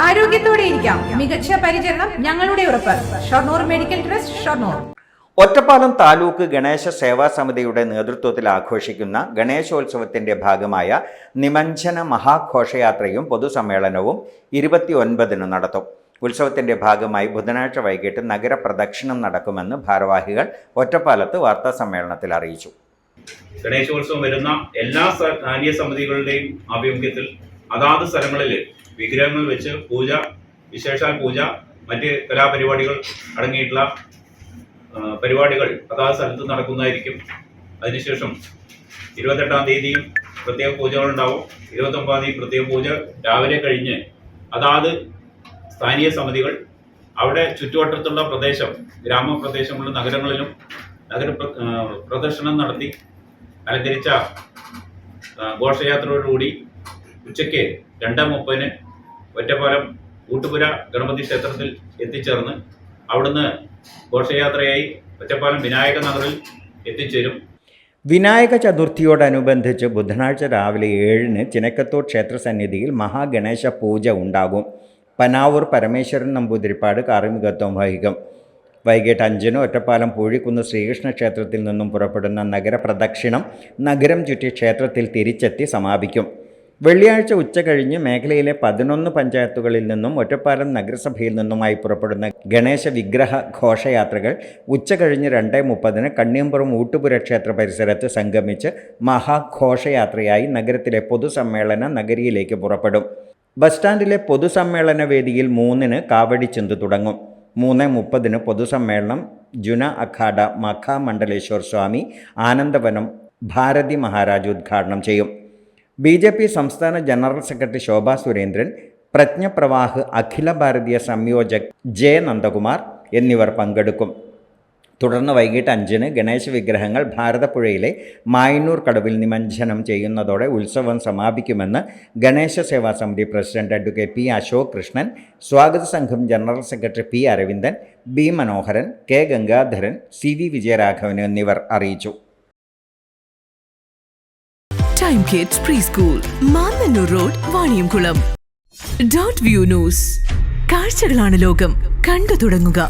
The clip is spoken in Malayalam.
ആരോഗ്യത്തോടെ ഇരിക്കാം. മികച്ച പരിചരണം ഞങ്ങളുടെ ഉറപ്പ്. Shoranur medical trust, Shoranur. ഒറ്റപ്പാലം താലൂക്ക് ഗണേശ സേവാ സമിതിയുടെ നേതൃത്വത്തിൽ ആഘോഷിക്കുന്ന ഗണേശോത്സവത്തിന്റെ ഭാഗമായ നിമഞ്ജന മഹാഘോഷയാത്രയും പൊതുസമ്മേളനവും 29-ന് നടത്തും. ഉത്സവത്തിന്റെ ഭാഗമായി ബുധനാഴ്ച വൈകിട്ട് നഗരപ്രദക്ഷിണം നടക്കുമെന്ന് ഭാരവാഹികൾ ഒറ്റപ്പാലത്ത് വാർത്താ സമ്മേളനത്തിൽ അറിയിച്ചു. ഗണേശോത്സവം വരുന്ന എല്ലാ സ്ഥാനീയ സമിതികളുടെയും ആഭിമുഖ്യത്തിൽ അതാത് സ്ഥലങ്ങളിൽ വിഗ്രഹങ്ങൾ വെച്ച് പൂജ, വിശേഷാൽ പൂജ, മറ്റ് കലാപരിപാടികൾ അടങ്ങിയിട്ടുള്ള പരിപാടികൾ അതാത് സ്ഥലത്ത് നടക്കുന്നതായിരിക്കും. അതിനുശേഷം 28-ാം തീയതിയും പ്രത്യേക പൂജകളുണ്ടാവും. 29-ാം തീയതി പ്രത്യേക പൂജ രാവിലെ കഴിഞ്ഞ് അതാത് സ്ഥാനീയ സമിതികൾ അവിടെ ചുറ്റുവട്ടത്തുള്ള പ്രദേശം, ഗ്രാമപ്രദേശങ്ങളിലും നഗരങ്ങളിലും പ്രദർശനം നടത്തി അലങ്കരിച്ച ഘോഷയാത്രയോടുകൂടി ഉച്ചയ്ക്ക് 2:30-ന് ഒറ്റപ്പാലം ഊട്ടുപുര ഗണപതി ക്ഷേത്രത്തിൽ എത്തിച്ചേർന്ന് അവിടുന്ന് ഘോഷയാത്രയായി ഒറ്റപ്പാലം വിനായക നഗറിൽ എത്തിച്ചേരും. വിനായക ചതുർത്ഥിയോടനുബന്ധിച്ച് ബുധനാഴ്ച രാവിലെ 7-ന് ചിനക്കത്തൂർ ക്ഷേത്രസന്നിധിയിൽ മഹാഗണേശ പൂജ ഉണ്ടാകും. പനാവൂർ പരമേശ്വരൻ നമ്പൂതിരിപ്പാട് കാർമ്മികത്വം വഹിക്കും. വൈകിട്ട് 5-ന് ഒറ്റപ്പാലം പൂഴിക്കുന്ന് ശ്രീകൃഷ്ണ ക്ഷേത്രത്തിൽ നിന്നും പുറപ്പെടുന്ന നഗരപ്രദക്ഷിണം നഗരം ചുറ്റി ക്ഷേത്രത്തിൽ തിരിച്ചെത്തി സമാപിക്കും. വെള്ളിയാഴ്ച ഉച്ച കഴിഞ്ഞ് മേഖലയിലെ 11 പഞ്ചായത്തുകളിൽ നിന്നും ഒറ്റപ്പാലം നഗരസഭയിൽ നിന്നുമായി പുറപ്പെടുന്ന ഗണേശ വിഗ്രഹ ഘോഷയാത്രകൾ ഉച്ച കഴിഞ്ഞ് 2:30-ന് കണ്ണിയമ്പുറം ഊട്ടുപുര ക്ഷേത്ര പരിസരത്ത് സംഗമിച്ച് മഹാഘോഷയാത്രയായി നഗരത്തിലെ പൊതുസമ്മേളന നഗരിയിലേക്ക് പുറപ്പെടും. ബസ് സ്റ്റാൻഡിലെ പൊതുസമ്മേളന വേദിയിൽ 3-ന് കാവടി ചിന്ത് തുടങ്ങും. 3:30-ന് പൊതുസമ്മേളനം ജുന അഖാഡ മഖാമണ്ഡലേശ്വർ സ്വാമി ആനന്ദവനം ഭാരതി മഹാരാജ് ഉദ്ഘാടനം ചെയ്യും. BJP സംസ്ഥാന ജനറൽ സെക്രട്ടറി ശോഭാ സുരേന്ദ്രൻ, പ്രജ്ഞപ്രവാഹ് അഖില ഭാരതീയ സംയോജക് ജെ നന്ദകുമാർ എന്നിവർ പങ്കെടുക്കും. തുടർന്ന് വൈകിട്ട് 5-ന് ഗണേശ വിഗ്രഹങ്ങൾ ഭാരതപ്പുഴയിലെ മായന്നൂർ കടവിൽ നിമഞ്ജനം ചെയ്യുന്നതോടെ ഉത്സവം സമാപിക്കുമെന്ന് Ganesha Seva Samithi president advocate P Ashok Krishnan, സ്വാഗത സംഘം general secretary P Aravindan, B Manoharan, K Gangadharan, CV Vijayaraghavan എന്നിവർ അറിയിച്ചു. Time kids pre school, Mannanoor road, Vaniyamkulam. Dot view news. കാഴ്ചകളാണ് ലോകം, കണ്ടു തുടങ്ങുക.